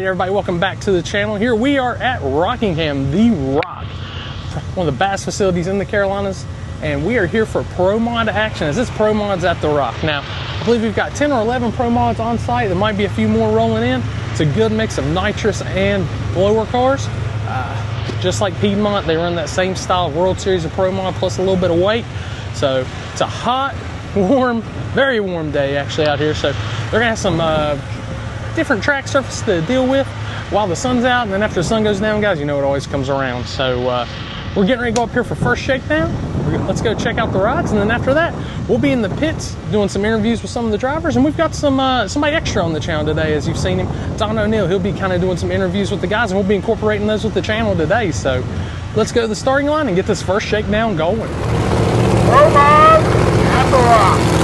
Alright everybody, welcome back to the channel. Here we are at Rockingham, the Rock, one of the baddest facilities in the Carolinas, and we are here for Pro Mod action, as it's Pro Mods at the Rock. Now, I believe we've got 10 or 11 Pro Mods on site. There might be a few more rolling in. It's a good mix of nitrous and blower cars. Just like Piedmont, they run that same style of World Series of Pro Mod plus a little bit of weight. So it's a hot, warm, very warm day actually out here. So they're gonna have some different track surface to deal with while the sun's out, and then after the sun goes down, guys, you know it always comes around. So we're getting ready to go up here for first shakedown. Let's go check out the rides, and then after that we'll be in the pits doing some interviews with some of the drivers, and we've got some somebody extra on the channel today. As you've seen him, Don O'Neill, he'll be kind of doing some interviews with the guys, and we'll be incorporating those with the channel today. So let's go to the starting line and get this first shakedown going. Pro Mods at the Rock.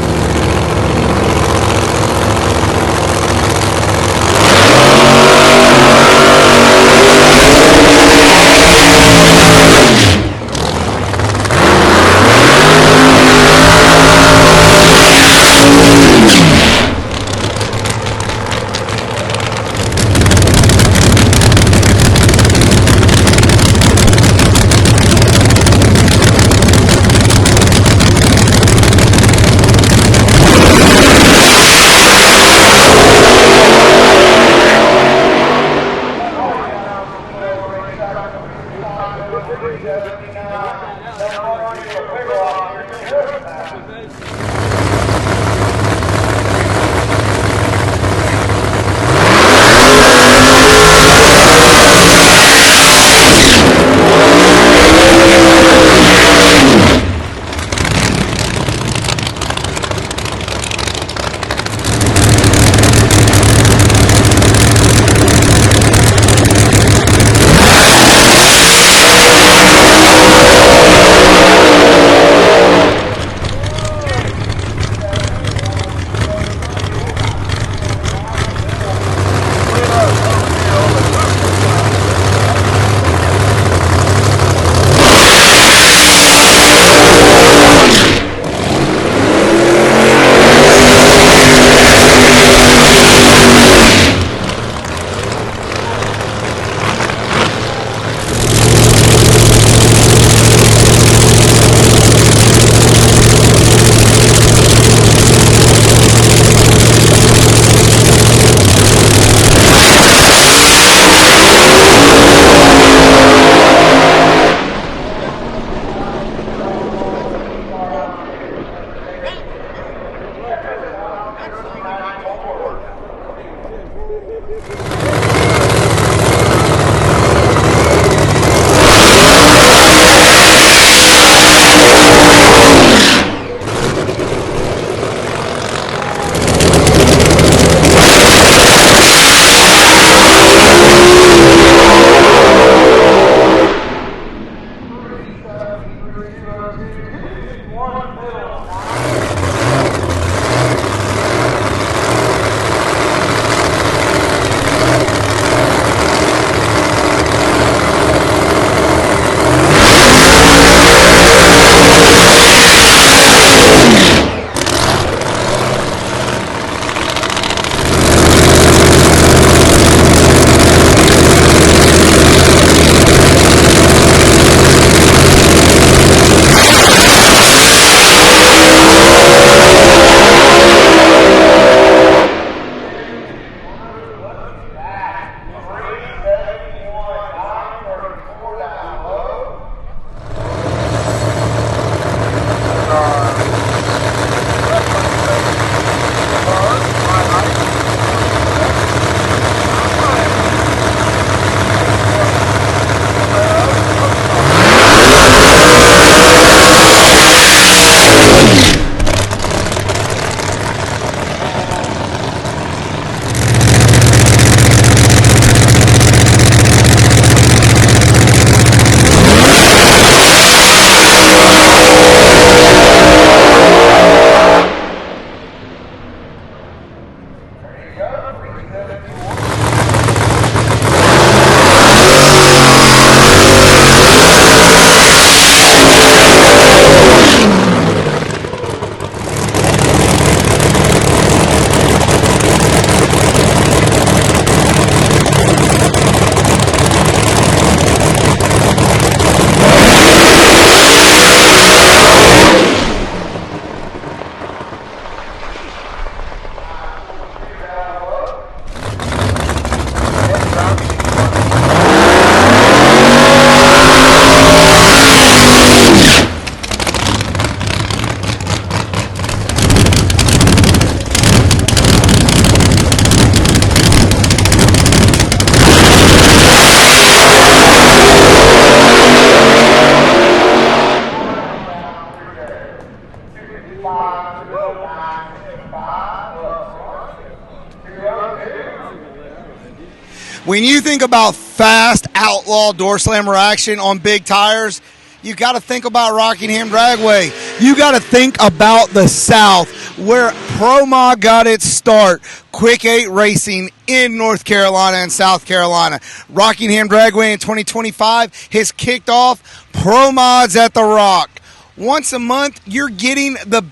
When you think about fast outlaw door slammer action on big tires, you got to think about Rockingham Dragway. You got to think about the South, where Pro Mod got its start. Quick 8 racing in North Carolina and South Carolina. Rockingham Dragway in 2025 has kicked off Pro Mods at the Rock. Once a month, you're getting the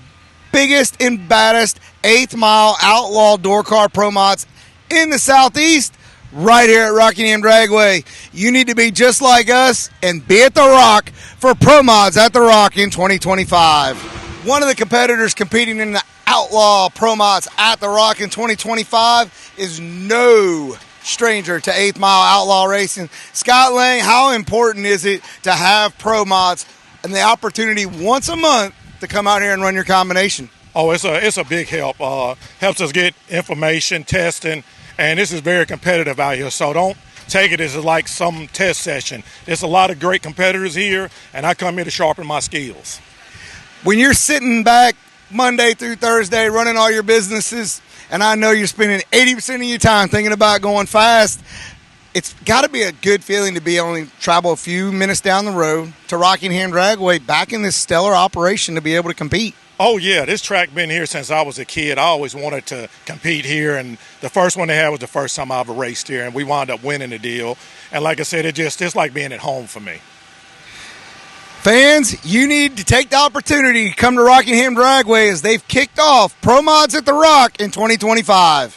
biggest and baddest 8th mile outlaw door car Pro Mods in the Southeast. Right here at Rockingham Dragway. You need to be just like us and be at the Rock for Pro Mods at the Rock in 2025. One of the competitors competing in the Outlaw Pro Mods at the Rock in 2025 is no stranger to 8th Mile Outlaw Racing. Scott Lang, how important is it to have Pro Mods and the opportunity once a month to come out here and run your combination? Oh, it's a big help. Helps us get information, testing, and this is very competitive out here, so don't take it as like some test session. There's a lot of great competitors here, and I come here to sharpen my skills. When you're sitting back Monday through Thursday running all your businesses, and I know you're spending 80% of your time thinking about going fast, it's got to be a good feeling to be only travel a few minutes down the road to Rockingham Dragway, back in this stellar operation to be able to compete. Oh, yeah, this track been here since I was a kid. I always wanted to compete here, and the first one they had was the first time I ever raced here, and we wound up winning the deal. And like I said, it's like being at home for me. Fans, you need to take the opportunity to come to Rockingham Dragway as they've kicked off Pro Mods at the Rock in 2025.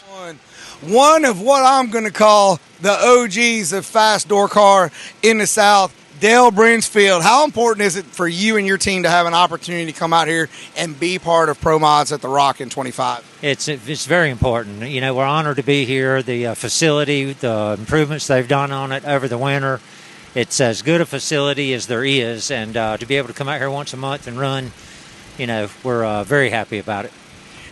One of what I'm going to call the OGs of fast door car in the South, Dale Brinsfield. How important is it for you and your team to have an opportunity to come out here and be part of Pro Mods at the Rock in 25? It's very important. You know, we're honored to be here. The facility, the improvements they've done on it over the winter, it's as good a facility as there is, and to be able to come out here once a month and run, you know, we're very happy about it.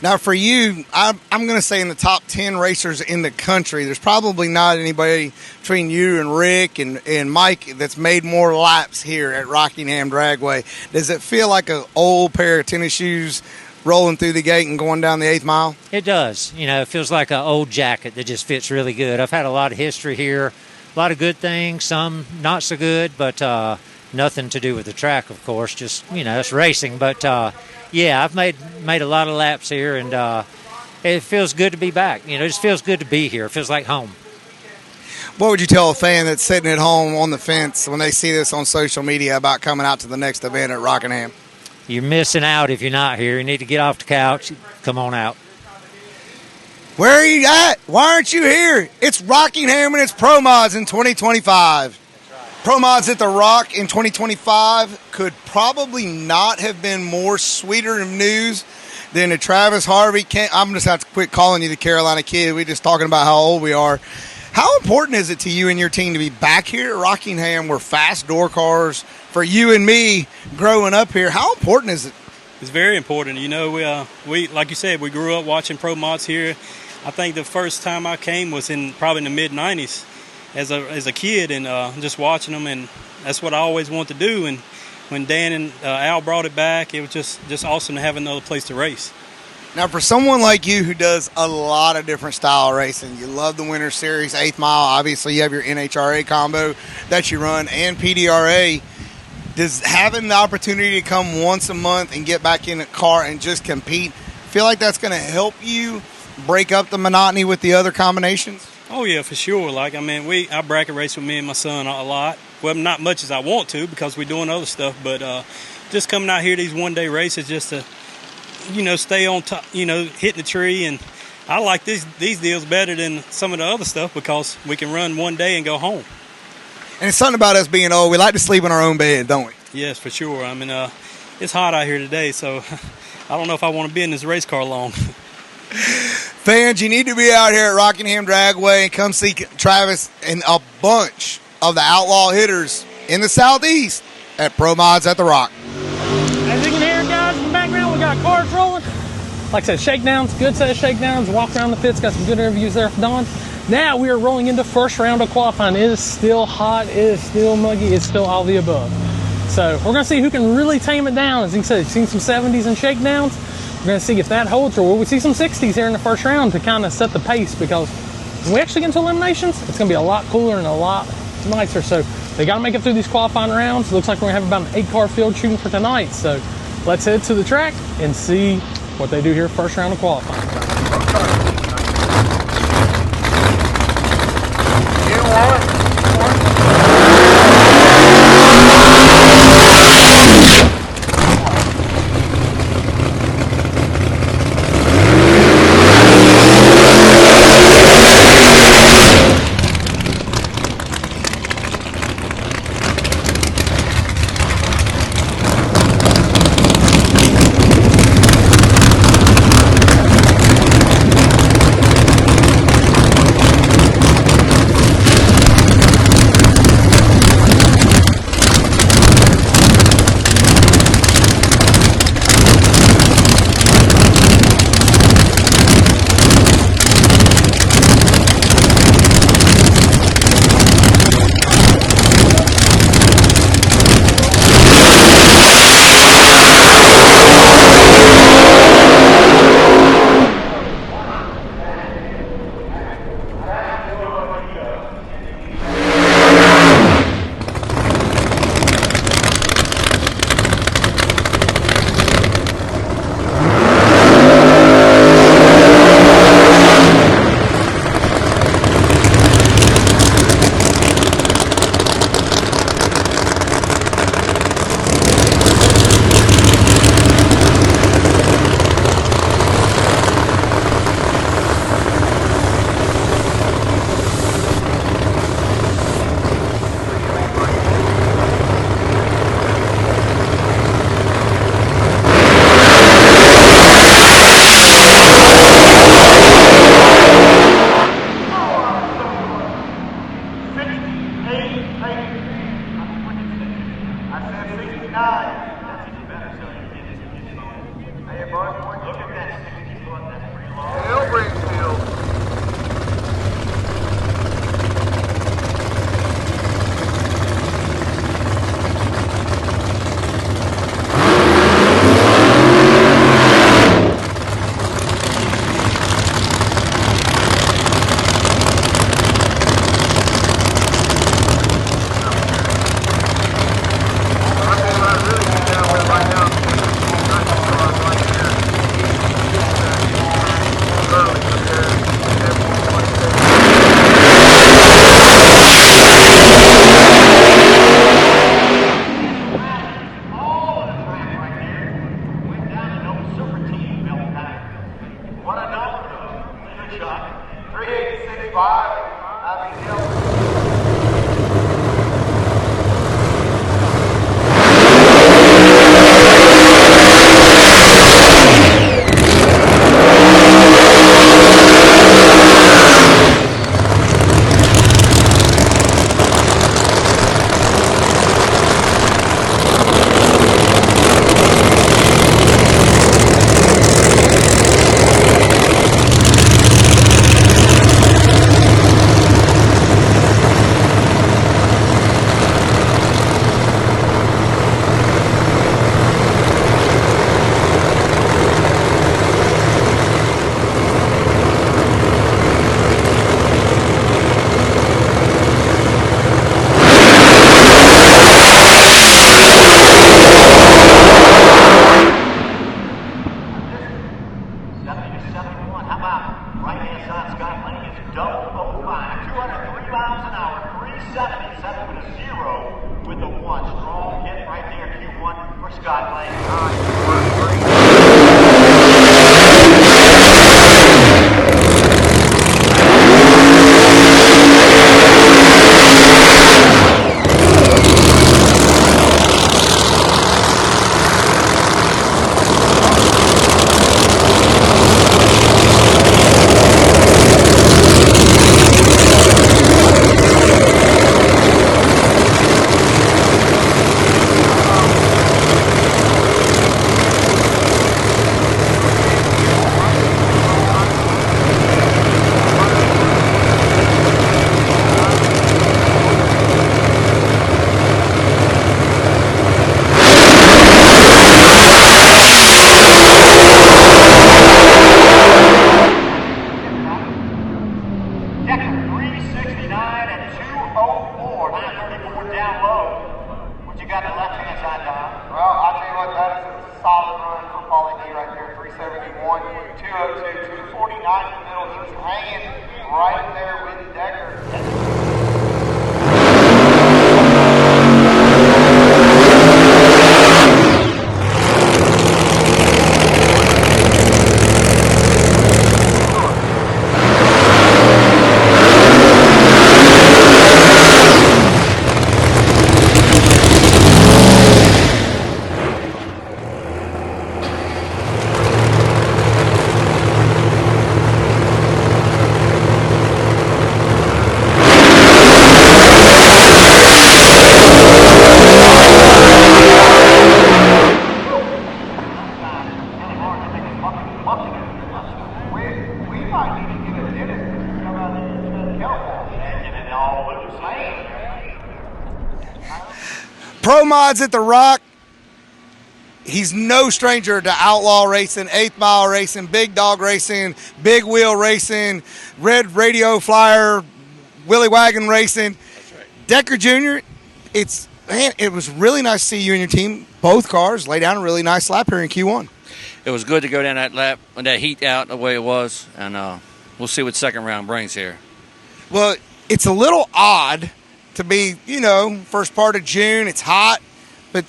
Now, for you, I'm going to say in the top 10 racers in the country, there's probably not anybody between you and Rick and Mike that's made more laps here at Rockingham Dragway. Does it feel like an old pair of tennis shoes rolling through the gate and going down the 8th mile? It does. You know, it feels like an old jacket that just fits really good. I've had a lot of history here, a lot of good things, some not so good, but nothing to do with the track, of course. Just, you know, it's racing, but yeah, I've made a lot of laps here, and it feels good to be back. You know, it just feels good to be here. It feels like home. What would you tell a fan that's sitting at home on the fence when they see this on social media about coming out to the next event at Rockingham? You're missing out if you're not here. You need to get off the couch. Come on out. Where are you at? Why aren't you here? It's Rockingham and it's Pro Mods in 2025. Pro Mods at the Rock in 2025 could probably not have been more sweeter of news than the Travis Harvey. I'm just have to quit calling you the Carolina Kid. We're just talking about how old we are. How important is it to you and your team to be back here at Rockingham, where fast door cars, for you and me growing up here, how important is it? It's very important. You know, we like you said, we grew up watching Pro Mods here. I think the first time I came was probably in the mid-'90s. As a kid, and just watching them, and that's what I always wanted to do. And when Dan and Al brought it back, it was just awesome to have another place to race. Now, for someone like you who does a lot of different style racing, you love the Winter Series, 8th Mile, obviously you have your NHRA combo that you run, and PDRA, does having the opportunity to come once a month and get back in a car and just compete feel like that's going to help you break up the monotony with the other combinations? Oh yeah, for sure. Like, I mean, I bracket race with me and my son a lot. Well, not much as I want to because we're doing other stuff, but just coming out here these one-day races just to, you know, stay on top, you know, hitting the tree. And I like these deals better than some of the other stuff because we can run one day and go home. And it's something about us being old. We like to sleep in our own bed, don't we? Yes, for sure. I mean, it's hot out here today, so I don't know if I want to be in this race car long. Fans, you need to be out here at Rockingham Dragway and come see Travis and a bunch of the outlaw hitters in the Southeast at Pro Mods at the Rock. As you can hear, guys, in the background, we got cars rolling. Like I said, shakedowns, good set of shakedowns. Walk around the pits, got some good interviews there for Don. Now we are rolling into first round of qualifying. It is still hot, it is still muggy, it's still all the above. So we're going to see who can really tame it down. As you said, you've seen some 70s and shakedowns. We're going to see if that holds, or will we see some 60s here in the first round to kind of set the pace, because when we actually get into eliminations, it's going to be a lot cooler and a lot nicer. So they got to make it through these qualifying rounds. Looks like we're going to have about an 8-car field shooting for tonight. So let's head to the track and see what they do here first round of qualifying. You want it? 934, 934 down low. What you got the left-hand side down? Well, I'll tell you what, that is a solid run for Paulie D right there. 371, 202, 249 in the middle. He was hanging right there with Decker. Pro Mods at the Rock. He's no stranger to outlaw racing, 8th mile racing, big dog racing, big wheel racing, red radio flyer, Willie Wagon racing. That's right. Decker Jr., it was really nice to see you and your team, both cars, lay down a really nice lap here in Q1. It was good to go down that lap and that heat out the way it was, and we'll see what second round brings here. Well, it's a little odd to be, first part of June, it's hot, but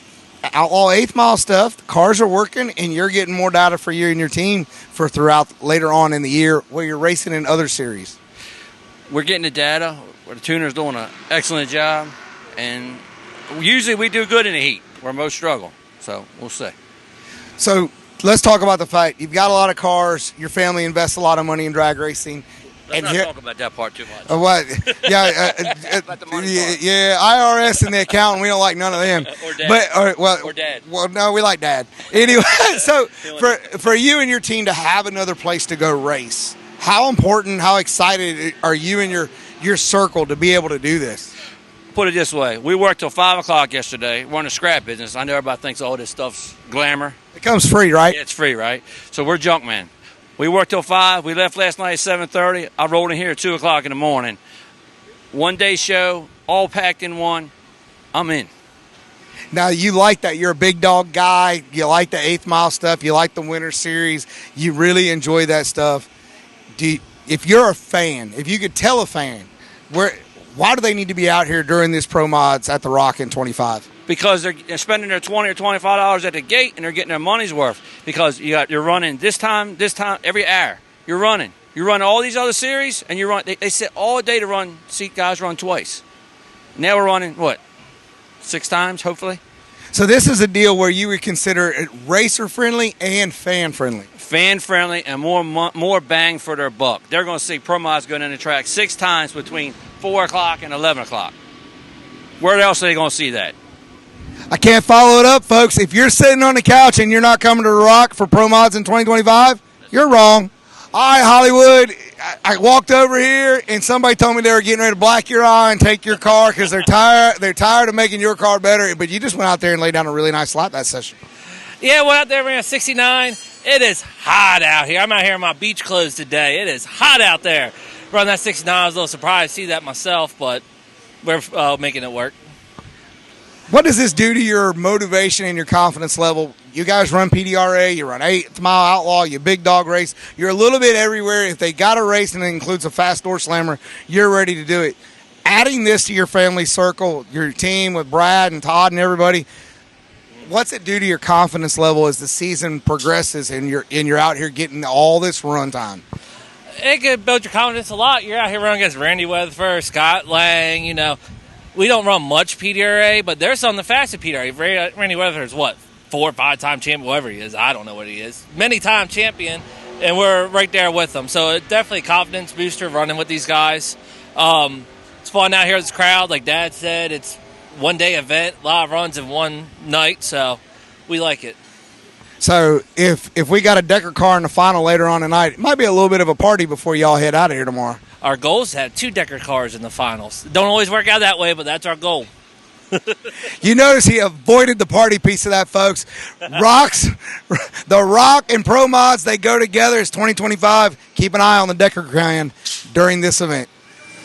outlaw 8th mile stuff, the cars are working, and you're getting more data for you and your team for throughout later on in the year where you're racing in other series. We're getting the data. The tuner's doing an excellent job, and usually we do good in the heat where most struggle, so we'll see. So let's talk about the fight. You've got a lot of cars. Your family invests a lot of money in drag racing. Let's not talk about that part too much. What? Yeah, About the money part. yeah. IRS and the accountant, we don't like none of them. Or Dad. Or Dad. Well, no, we like Dad. Anyway, so for you and your team to have another place to go race, how important, how excited are you and your circle to be able to do this? Put it this way. We worked till 5 o'clock yesterday. We're in the scrap business. I know everybody thinks all this stuff's glamour. It comes free, right? Yeah, it's free, right? So we're junk men. We worked till 5. We left last night at 7:30. I rolled in here at 2 o'clock in the morning. One day show, all packed in one. I'm in. Now, you like that. You're a big dog guy. You like the 8th mile stuff. You like the winter series. You really enjoy that stuff. If you're a fan, if you could tell a fan, why do they need to be out here during this Pro Mods at the Rock in 25? Because they're spending their $20 or $25 at the gate, and they're getting their money's worth. Because you're running this time, every hour. You're running all these other series, and they sit all day to see guys run twice. Now we're running, 6 times, hopefully? So this is a deal where you would consider it racer-friendly and fan-friendly. Fan-friendly and more bang for their buck. They're going to see Pro Mods going in the track 6 times between 4 o'clock and 11 o'clock. Where else are they going to see that? I can't follow it up, folks. If you're sitting on the couch and you're not coming to the Rock for Pro Mods in 2025, you're wrong. All right, Hollywood, I walked over here and somebody told me they were getting ready to black your eye and take your car because they're tired of making your car better, but you just went out there and laid down a really nice lap that session. Yeah, went out there, ran a 69. It is hot out here. I'm out here in my beach clothes today. It is hot out there. Run that 69, I was a little surprised to see that myself, but we're making it work. What does this do to your motivation and your confidence level? You guys run PDRA, you run 8th Mile Outlaw, you big dog race. You're a little bit everywhere. If they got a race and it includes a fast Doorslammer, you're ready to do it. Adding this to your family circle, your team with Brad and Todd and everybody, what's it do to your confidence level as the season progresses and you're out here getting all this run time? It could build your confidence a lot. You're out here running against Randy Weatherford, Scott Lang, We don't run much PDRA, but there's some of the fastest PDRA. Randy Weatherford's 4 or 5 time champion, whatever he is. I don't know what he is. Many time champion, and we're right there with them. So it's definitely a confidence booster running with these guys. It's fun out here with this crowd. Like Dad said, it's one-day event, a lot of runs in one night, so we like it. So if we got a Decker car in the final later on tonight, it might be a little bit of a party before y'all head out of here tomorrow. Our goal is to have 2 Decker cars in the finals. Don't always work out that way, but that's our goal. You notice he avoided the party piece of that, folks. The Rock and Pro Mods, they go together. It's 2025. Keep an eye on the Decker Grand during this event.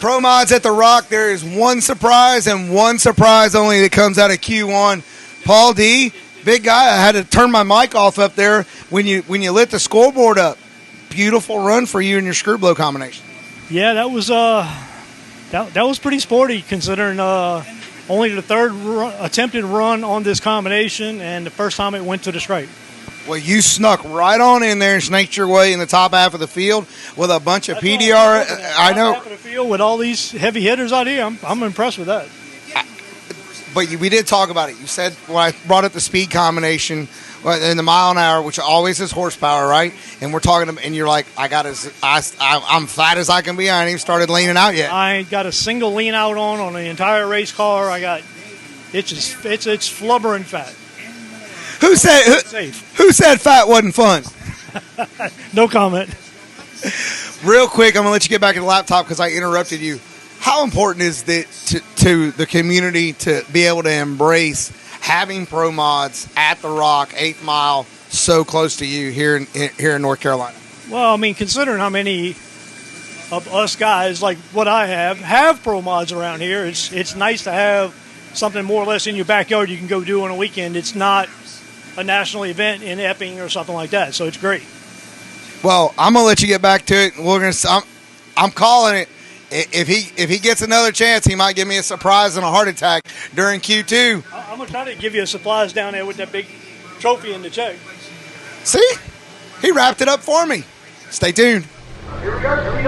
Pro Mods at the Rock, there is one surprise and one surprise only that comes out of Q1. Paul D, big guy, I had to turn my mic off up there when you lit the scoreboard up. Beautiful run for you and your screw blow combination. Yeah, that was that was pretty sporty considering only the third attempted run on this combination and the first time it went to the straight. Well, you snuck right on in there and snaked your way in the top half of the field with a bunch of PDRA. I know. Half of the field with all these heavy hitters out here, I'm impressed with that. But we did talk about it. You said when I brought up the speed combination in the mile an hour, which always is horsepower, right? And we're talking, and you're like, I'm flat as I can be. I ain't even started leaning out yet. I ain't got a single lean out on the entire race car. It's flubbering fat. Who said fat wasn't fun? No comment. Real quick, I'm going to let you get back to the laptop because I interrupted you. How important is it to the community to be able to embrace having Pro Mods at the Rock, 8th Mile, so close to you here in North Carolina? Well, I mean, considering how many of us guys, like what I have Pro Mods around here, it's nice to have something more or less in your backyard you can go do on a weekend. It's not a national event in Epping or something like that, so it's great. Well, I'm gonna let you get back to it. I'm calling it. If he gets another chance, he might give me a surprise and a heart attack during Q2. I'm gonna try to give you a surprise down there with that big trophy in the check. See, he wrapped it up for me. Stay tuned. Here we go.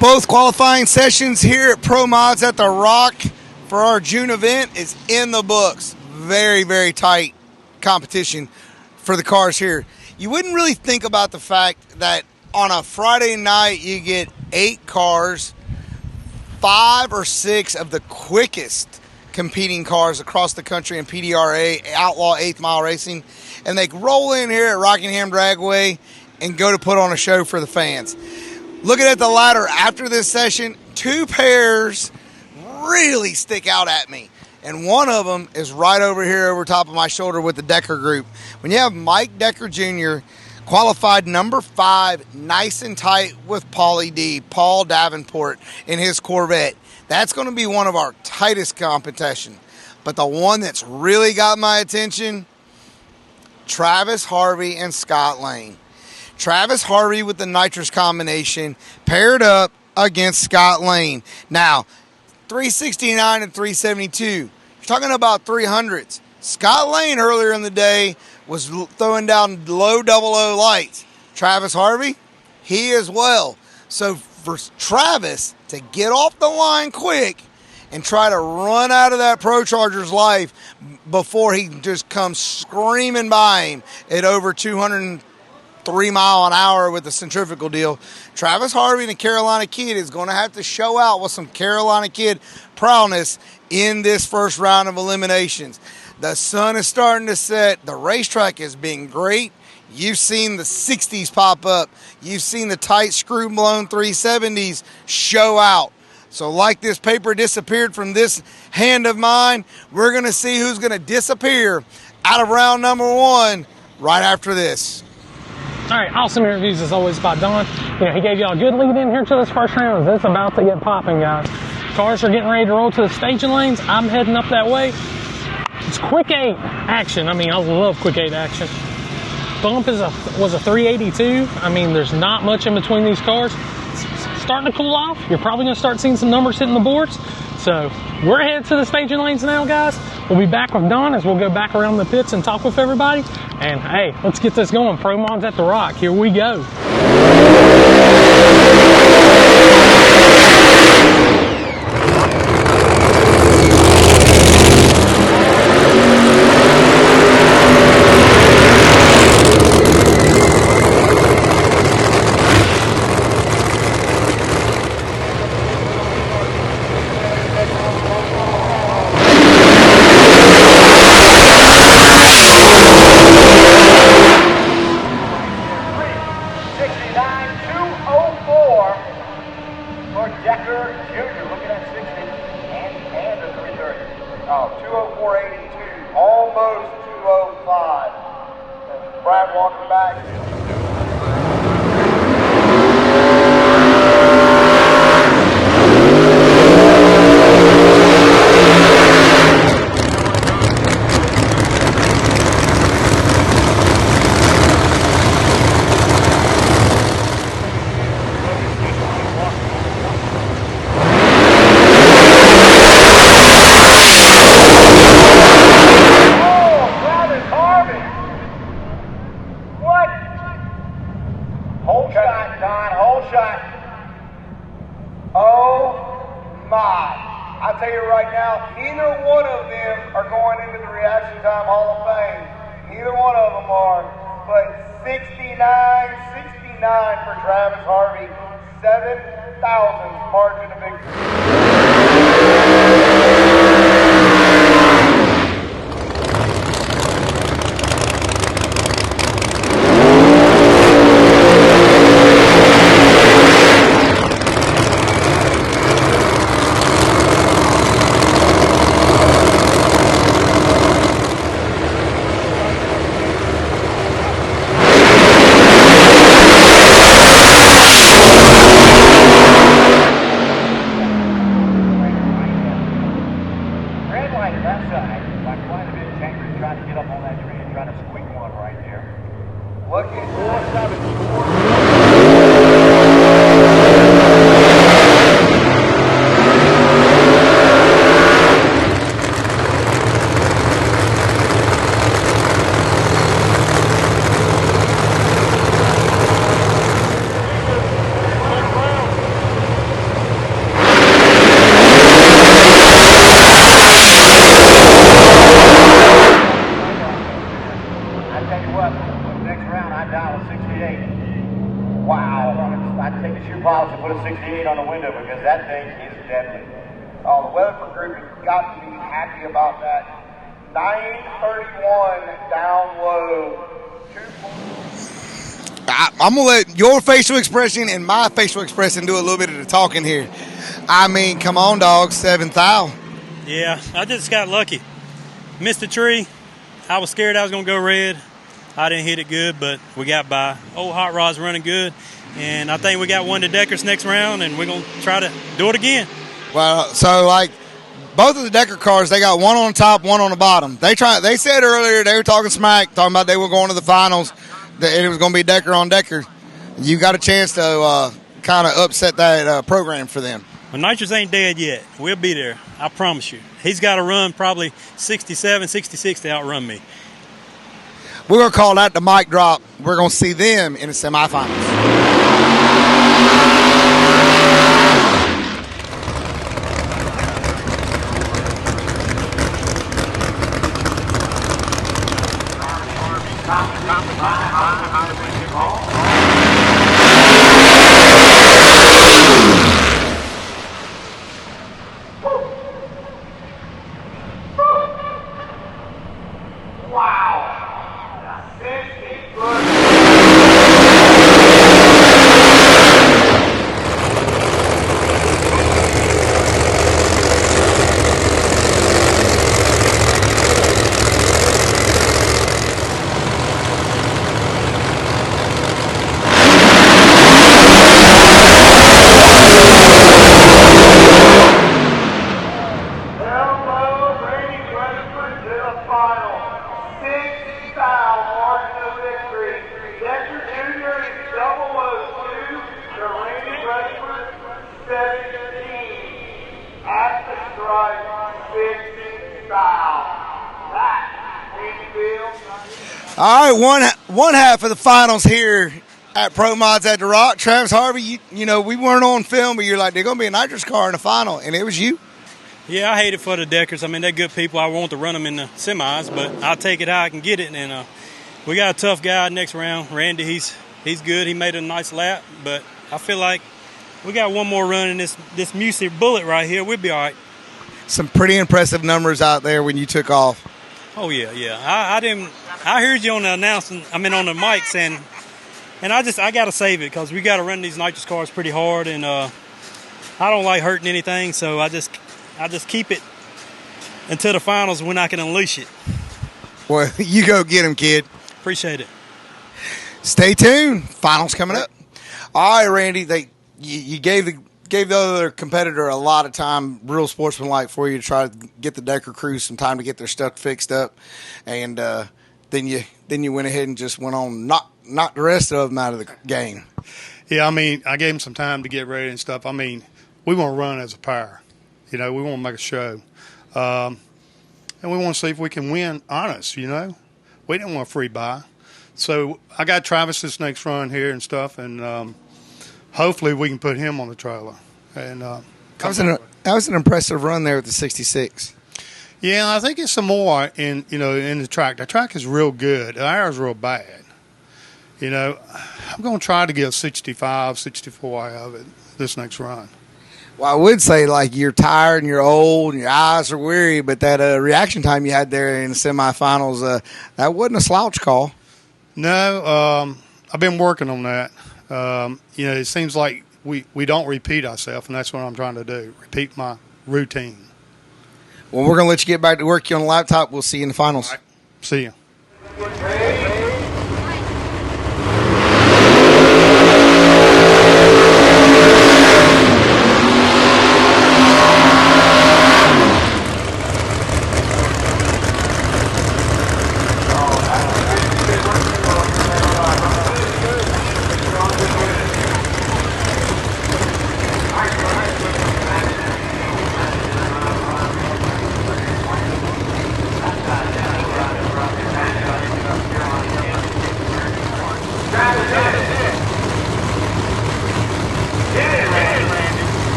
Both qualifying sessions here at Pro Mods at the Rock for our June event is in the books. Very, very tight competition for the cars here. You wouldn't really think about the fact that on a Friday night you get 8 cars, 5 or 6 of the quickest competing cars across the country in PDRA, Outlaw 8th Mile Racing, and they roll in here at Rockingham Dragway and go to put on a show for the fans. Looking at the ladder after this session, 2 pairs really stick out at me. And one of them is right over here over top of my shoulder with the Decker group. When you have Mike Decker Jr., qualified number 5, nice and tight with Paulie D, Paul Davenport in his Corvette, that's going to be one of our tightest competition. But the one that's really got my attention, Travis Harvey and Scott Lane. Travis Harvey with the nitrous combination paired up against Scott Lane. Now, 369 and 372. You're talking about 300s. Scott Lane earlier in the day was throwing down low 00 lights. Travis Harvey, he as well. So for Travis to get off the line quick and try to run out of that Pro Charger's life before he just comes screaming by him at over 203 mile an hour with the centrifugal deal, Travis Harvey and the Carolina Kid is going to have to show out with some Carolina Kid prowess in this first round of eliminations. The sun is starting to set. The racetrack is being great. You've seen the 60s pop up. You've seen the tight screw-blown 370s show out. So like this paper disappeared from this hand of mine, we're going to see who's going to disappear out of round number 1 right after this. All right, awesome interviews as always by Don. You know, he gave y'all a good lead in here to this first round. It's about to get popping, guys. Cars are getting ready to roll to the staging lanes. I'm heading up that way. It's quick 8 action. I mean, I love quick 8 action. Bump was a 382. I mean, there's not much in between these cars. It's starting to cool off. You're probably going to start seeing some numbers hitting the boards. So we're headed to the staging lanes now, guys. We'll be back with Don as we'll go back around the pits and talk with everybody. And hey, let's get this going. Pro Mods at the Rock. Here we go. For Travis Harvey, 7,000 margin of victory. shoe polish and put a 68 on the window because that thing is deadly. Oh, the Weatherford group has got to be happy about that. 931 down low. I'm going to let your facial expression and my facial expression do a little bit of the talking here. I mean, come on, dog, 7th out. Yeah, I just got lucky. Missed the tree. I was scared I was going to go red. I didn't hit it good, but we got by. Old Hot Rod's running good, and I think we got one to Deckers next round, and we're going to try to do it again. Well, so, like, both of the Decker cars, they got one on the top, one on the bottom. They said earlier they were talking smack, talking about they were going to the finals, and it was going to be Decker on Decker. You got a chance to kind of upset that program for them. Well, Nitrous ain't dead yet. We'll be there. I promise you. He's got to run probably 67, 66 to outrun me. We're going to call that the mic drop. We're going to see them in the semifinals. All right, one half of the finals here at Pro Mods at the Rock. Travis Harvey, you know, we weren't on film, but you're like, there's going to be a nitrous car in the final, and it was you. Yeah, I hate it for the Deckers. I mean, they're good people. I want to run them in the semis, but I'll take it how I can get it. And we got a tough guy next round. Randy, he's good. He made a nice lap, but I feel like we got one more run in this Music Bullet right here. We'll be all right. Some pretty impressive numbers out there when you took off. Oh, yeah. I heard you on the announcement, on the mics, and I got to save it because we got to run these nitrous cars pretty hard, and I don't like hurting anything, so I just keep it until the finals when I can unleash it. Well, you go get him, kid. Appreciate it. Stay tuned. Finals coming up. All right, Randy, you gave the other competitor a lot of time, real sportsmanlike, for you to try to get the Decker crew some time to get their stuff fixed up, and then you went ahead and just went on knock the rest of them out of the game. Yeah, I mean, I gave them some time to get ready and stuff. I mean, we want to run as a pair. You know, we want to make a show, and we want to see if we can win honest. You know, we didn't want a free buy, so I got Travis this next run here and stuff, and hopefully we can put him on the trailer. And that was an impressive run there with the 66. Yeah, I think it's some more in the track. The track is real good. The air is real bad. You know, I'm going to try to get 65, 64 out of it this next run. Well, I would say, like, you're tired and you're old and your eyes are weary, but that reaction time you had there in the semifinals, that wasn't a slouch call. No, I've been working on that. You know, it seems like we don't repeat ourselves, and that's what I'm trying to do, repeat my routine. Well, we're going to let you get back to work. You on the laptop. We'll see you in the finals. Right. See you.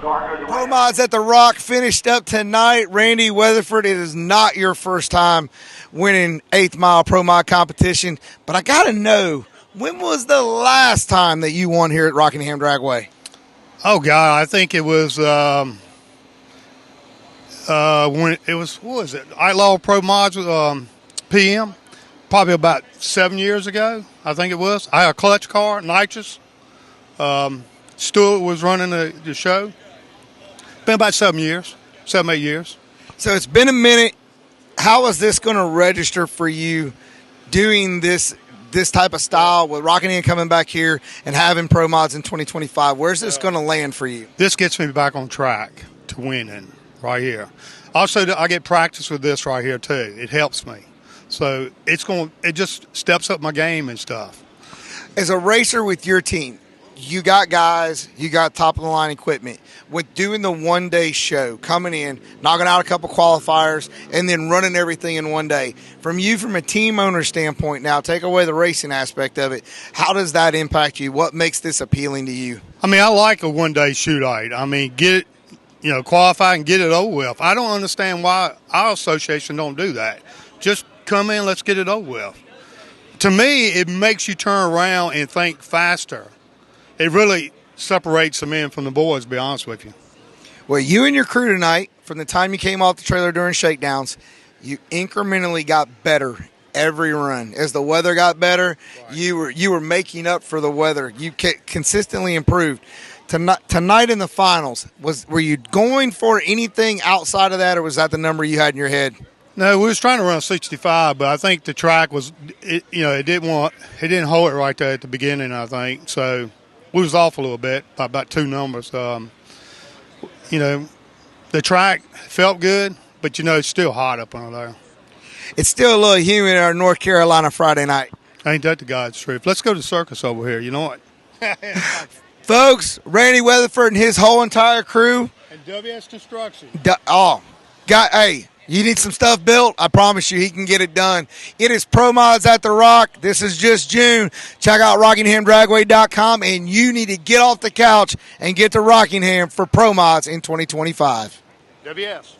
Pro Mods at the Rock finished up tonight. Randy Weatherford, it is not your first time winning 8th Mile Pro Mod competition, but I got to know, when was the last time that you won here at Rockingham Dragway? Oh, God, I think it was when it was, what was it, Outlaw Pro Mods PM, probably about 7 years ago, I think it was. I had a clutch car, nitrous. Stuart was running the show. Been about 7 years, 7, 8 years. So it's been a minute. How is this going to register for you doing this type of style with Rockingham coming back here and having Pro Mods in 2025? Where's this going to land for you? This gets me back on track to winning right here. Also, I get practice with this right here too. It helps me. So it just steps up my game and stuff. As a racer with your team, you got guys, you got top-of-the-line equipment. With doing the one-day show, coming in, knocking out a couple qualifiers, and then running everything in one day. From a team owner standpoint now, take away the racing aspect of it, how does that impact you? What makes this appealing to you? I mean, I like a one-day shootout. I mean, get it, qualify and get it over with. I don't understand why our association don't do that. Just come in, let's get it over with. To me, it makes you turn around and think faster. It really separates the men from the boys, to be honest with you. Well, you and your crew tonight, from the time you came off the trailer during shakedowns, you incrementally got better every run. As the weather got better, right, you were making up for the weather. You consistently improved. Tonight in the finals, were you going for anything outside of that, or was that the number you had in your head? No, we was trying to run 65, but I think the track was, it didn't hold it right there at the beginning, I think. So we was off a little bit by about 2 numbers. The track felt good, but it's still hot up under there. It's still a little humid in our North Carolina Friday night. Ain't that the God's truth? Let's go to the circus over here. You know what? Folks, Randy Weatherford and his whole entire crew. And WS Construction. Hey, you need some stuff built? I promise you he can get it done. It is Pro Mods at the Rock. This is just June. Check out RockinghamDragway.com, and you need to get off the couch and get to Rockingham for Pro Mods in 2025. WS.